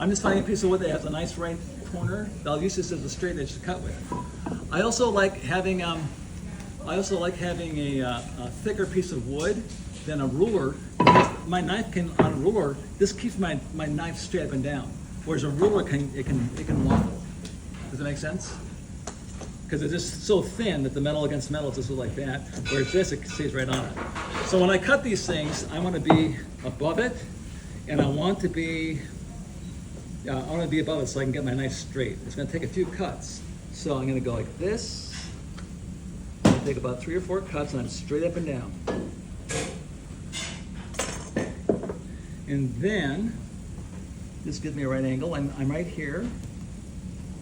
I'm just finding a piece of wood that has a nice right corner. I'll use this as a straight edge to cut with. I also like having a thicker piece of wood than a ruler. Because my knife can, on a ruler, this keeps my knife straight up and down. Whereas a ruler can waffle. Does that make sense? Because it's just so thin that the metal against metal just goes like that. Whereas this, it stays right on it. So when I cut these things, I want to be above it, and I want to be above it so I can get my knife straight. It's going to take a few cuts. So I'm going to go like this. I'm going to take about 3 or 4 cuts, and I'm straight up and down. And then this gives me a right angle. I'm right here.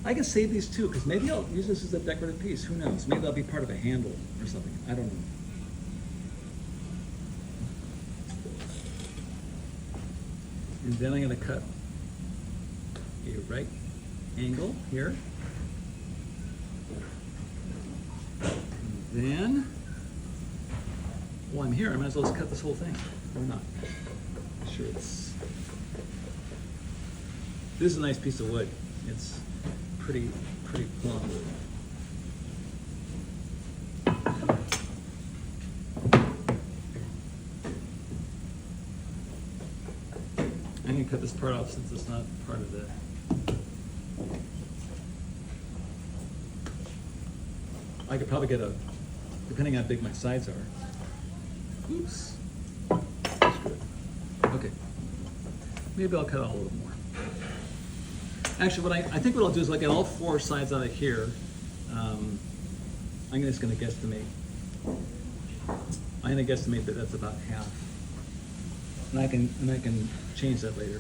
I can save these too, because maybe I'll use this as a decorative piece. Who knows? Maybe that'll be part of a handle or something. I don't know. And then I'm going to cut a right angle here. And then, while I'm here, I might as well just cut this whole thing. Or not. I'm sure it's... This is a nice piece of wood. It's pretty plumb. I'm going to cut this part off since it's not part of the... I could probably get depending on how big my sides are. Oops. That's good. Okay. Maybe I'll cut out a little more. Actually, I think what I'll do is I'll get all 4 sides out of here. I'm just going to guesstimate. I'm going to guesstimate that that's about half. And I can change that later.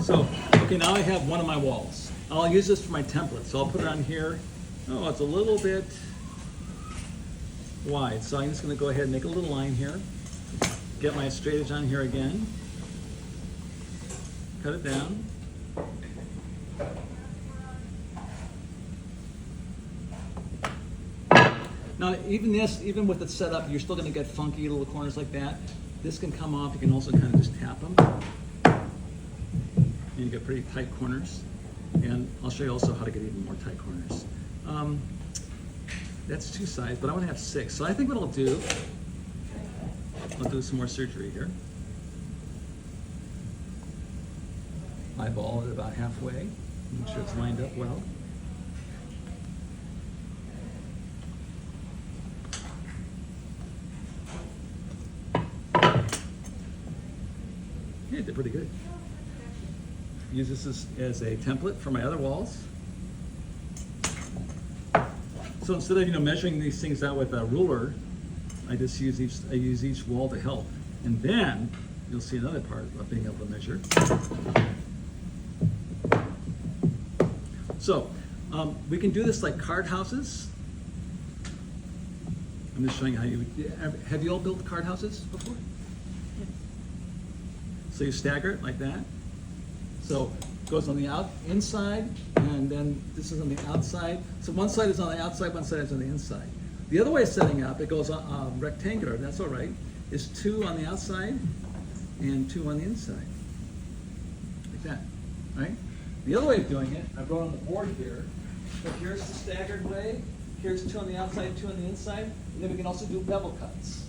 So, okay, now I have one of my walls. I'll use this for my template, so I'll put it on here. Oh, it's a little bit wide, so I'm just going to go ahead and make a little line here. Get my straight edge on here again. Cut it down. Now, even with it set up, you're still going to get funky little corners like that. This can come off. You can also kind of just tap them. And you get pretty tight corners. And I'll show you also how to get even more tight corners. That's 2 sides, but I want to have 6. So I think what I'll do some more surgery here. Eyeball it about halfway. Make sure it's lined up well. Yeah, did pretty good. Use this as a template for my other walls. So instead of measuring these things out with a ruler, I just use each wall to help. And then you'll see another part of being able to measure. So we can do this like card houses. I'm just showing you how you would. Have you all built card houses before? Yes. So you stagger it like that. So it goes on the inside, and then this is on the outside. So one side is on the outside, one side is on the inside. The other way of setting up, it goes rectangular, that's all right, is 2 on the outside and 2 on the inside. Like that, right? The other way of doing it, I've wrote on the board here, but here's the staggered way. Here's 2 on the outside, 2 on the inside. And then we can also do bevel cuts.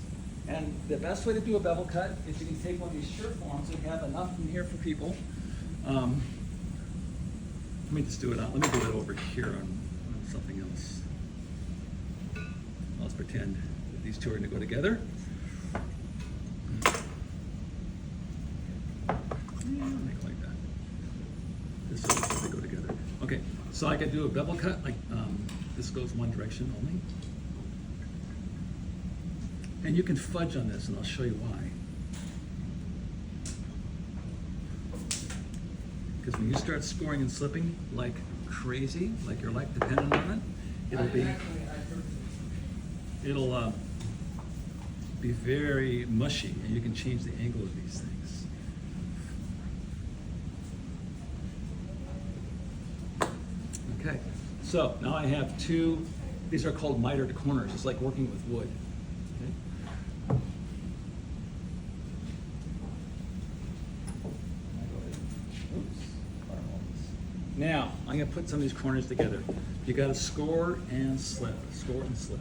And the best way to do a bevel cut is you can take one of these sure forms. We have enough in here for people. Let me just do it out. Let me do it over here on something else. Let's pretend that these 2 are going to go together. Yeah, make it like that. This is how they go together. Okay, so I could do a bevel cut. Like this goes one direction only. And you can fudge on this, and I'll show you why. Because when you start scoring and slipping like crazy, like your life dependent on it, it'll be very mushy, and you can change the angle of these things. Okay, so now I have 2, these are called mitered corners. It's like working with wood. Okay? Now, I'm gonna put some of these corners together. You gotta score and slip, score and slip.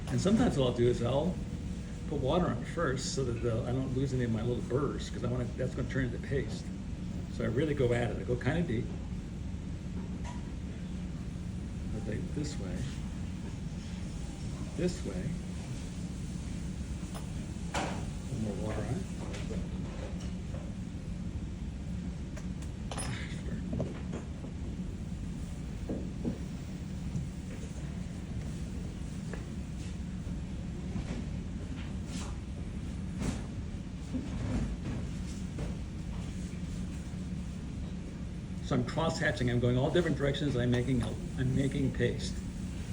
And sometimes what I'll do is I'll put water on it first so that I don't lose any of my little burrs, because that's gonna turn into paste. So I really go at it. I go kind of deep. Rotate this way. This way. A little more water on it. So I'm cross-hatching, I'm going all different directions, I'm making paste.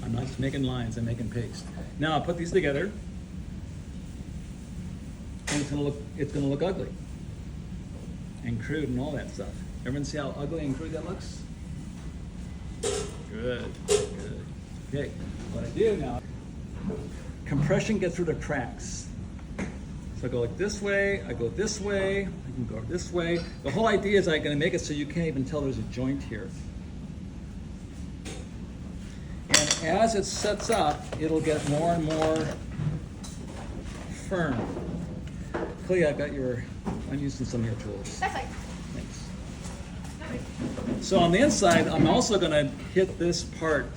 I'm not just making lines, I'm making paste. Now I'll put these together, and it's gonna look ugly and crude and all that stuff. Everyone see how ugly and crude that looks? Good, good. Okay, what I do now, compression gets rid of cracks. So I go like this way, I go this way, I can go this way. The whole idea is I'm gonna make it so you can't even tell there's a joint here. And as it sets up, it'll get more and more firm. Clea, I'm using some of your tools. That's fine. Thanks. So on the inside, I'm also gonna hit this part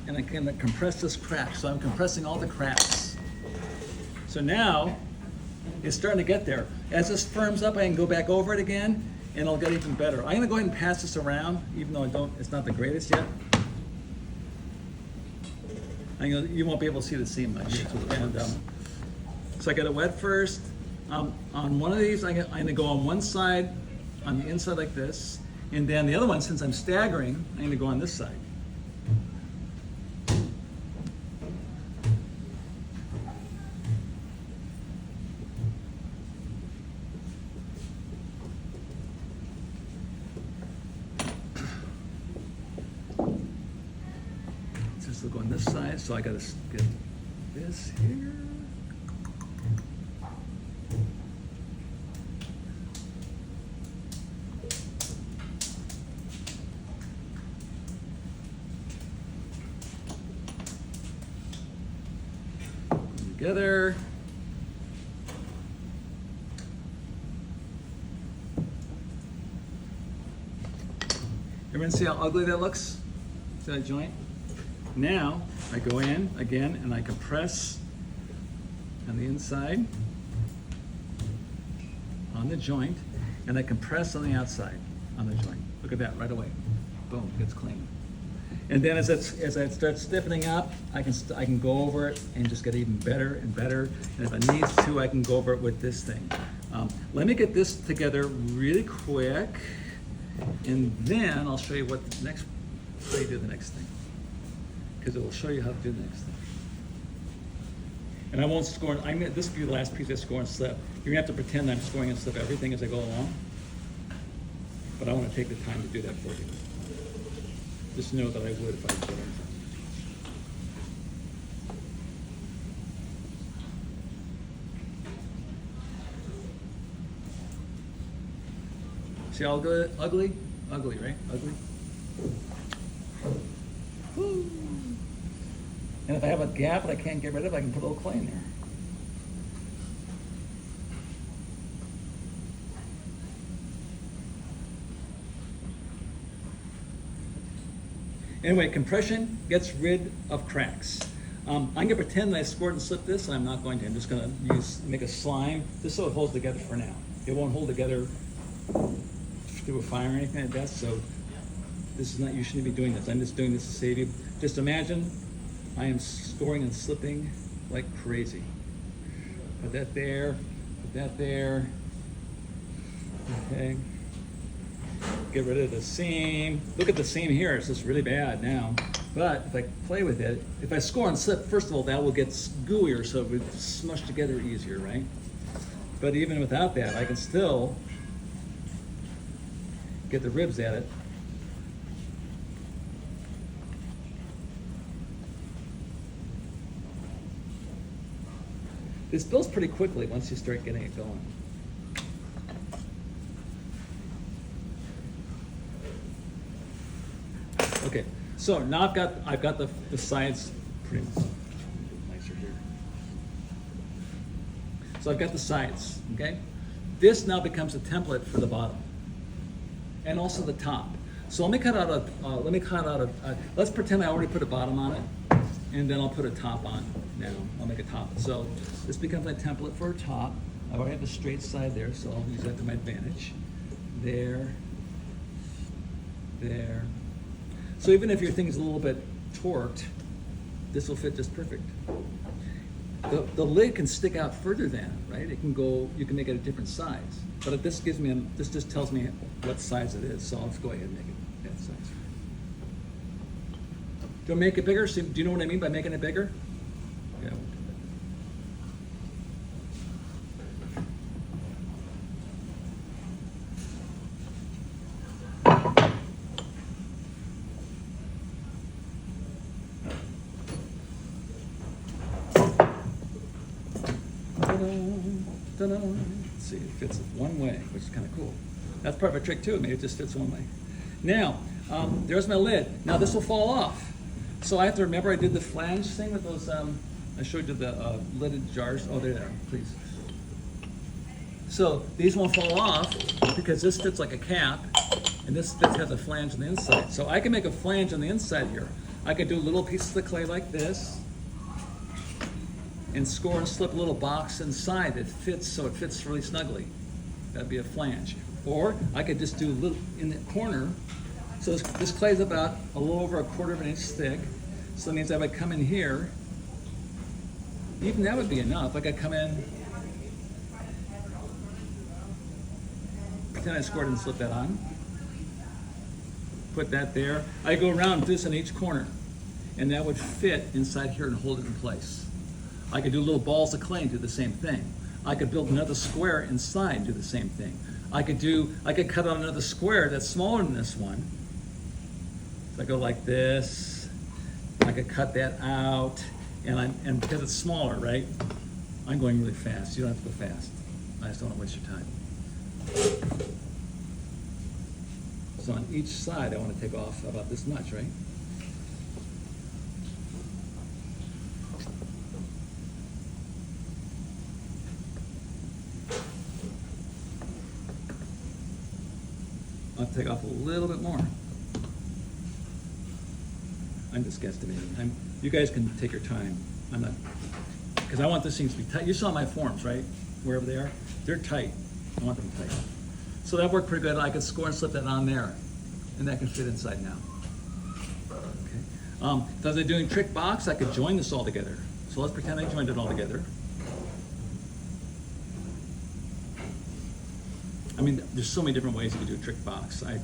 and I'm gonna compress this crack. So I'm compressing all the cracks. So now, it's starting to get there. As this firms up, I can go back over it again, and it'll get even better. I'm gonna go ahead and pass this around, even though it's not the greatest yet. You won't be able to see the seam much. And, so I got it wet first. On one of these, I'm gonna go on one side, on the inside like this, and then the other one, since I'm staggering, I'm gonna go on this side. This will go on this side, so I gotta get this here. Together. Everyone see how ugly that looks? See that joint? Now, I go in again and I compress on the inside, on the joint, and I compress on the outside, on the joint. Look at that, right away. Boom, gets clean. And then as it starts stiffening up, I can go over it and just get even better and better. And if I need to, I can go over it with this thing. Let me get this together really quick, and then I'll show you how you do the next thing. Because it will show you how to do the next thing. And I won't score, this will be the last piece I score and slip. You're gonna have to pretend I'm scoring and slip everything as I go along. But I wanna take the time to do that for you. Just know that I would if I did it. See how good, ugly? Ugly, right? Ugly. Woo. And if I have a gap that I can't get rid of, I can put a little clay in there. Anyway, compression gets rid of cracks. I'm gonna pretend that I scored and slipped this, and I'm not going to. I'm just gonna make a slime, just so it holds together for now. It won't hold together through a fire or anything like that, so this is not, you shouldn't be doing this. I'm just doing this to save you. Just imagine I am scoring and slipping like crazy. Put that there, put that there. Okay. Get rid of the seam. Look at the seam here, it's just really bad now. But if I play with it, if I score and slip, first of all, that will get gooier, so it would smush together easier, right? But even without that, I can still get the ribs at it. This builds pretty quickly once you start getting it going. Okay, so now I've got the sides pretty much nicer here. So I've got the sides, okay? This now becomes a template for the bottom and also the top. So let me cut out let's pretend I already put a bottom on it, and then I'll put a top on now. I'll make a top. So this becomes my template for a top. I already have a straight side there, so I'll use that to my advantage. There. So even if your thing is a little bit torqued, this will fit just perfect. The lid can stick out further than, right? It can go, you can make it a different size. But this just tells me what size it is, so let's go ahead and make it that size. Do I make it bigger? Do you know what I mean by making it bigger? Yeah. Ta-da. Let's see, it fits one way, which is kind of cool. That's part of a trick too. Maybe it just fits one way. Now, there's my lid. Now this will fall off. So I have to remember I did the flange thing with those, I showed you the lidded jars. Oh, there they are, please. So these won't fall off because this fits like a cap, and this has a flange on the inside. So I can make a flange on the inside here. I could do little pieces of clay like this, and score and slip a little box inside that fits, so it fits really snugly. That'd be a flange. Or I could just do a little in the corner. So this clay is about a little over 1/4 of an inch thick. So that means I would come in here, even that would be enough. I could come in, pretend I scored and slip that on. Put that there. I go around this in each corner, and that would fit inside here and hold it in place. I could do little balls of clay and do the same thing. I could build another square inside and do the same thing. I could cut out another square that's smaller than this one. So I go like this. I could cut that out, and because it's smaller, right? I'm going really fast. You don't have to go fast. I just don't want to waste your time. So on each side, I want to take off about this much, right? I'll take off a little bit more. I'm just guesstimating. You guys can take your time. I'm not, because I want this thing to be tight. You saw my forms, right? Wherever they are, they're tight. I want them tight. So that worked pretty good. I could score and slip that on there, and that can fit inside now. Okay. If I was doing trick box, I could join this all together. So let's pretend I joined it all together. I mean, there's so many different ways you can do a trick box. I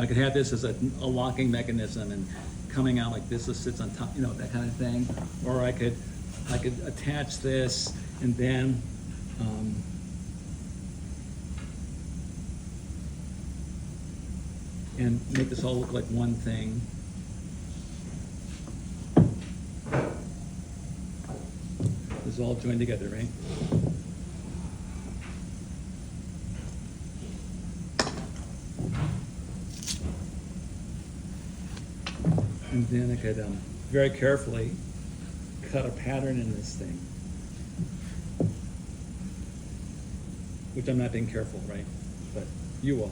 could have this as a locking mechanism and coming out like this, it sits on top, that kind of thing. Or I could attach this and then and make this all look like one thing. This is all joined together, right? And then I could very carefully cut a pattern in this thing, which I'm not being careful, right? But you will.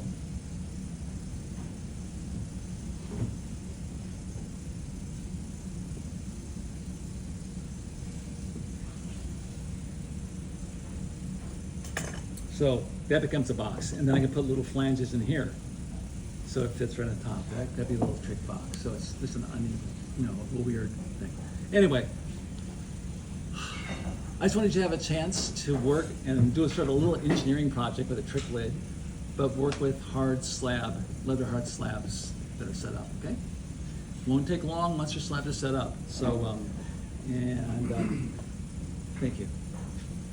So that becomes a box, and then I can put little flanges in here, so it fits right on top. That'd be a little trick box. So it's just an a little weird thing. Anyway, I just wanted you to have a chance to work and do a sort of a little engineering project with a trick lid, but work with leather hard slabs that are set up. Okay, won't take long once your slabs are set up. So thank you.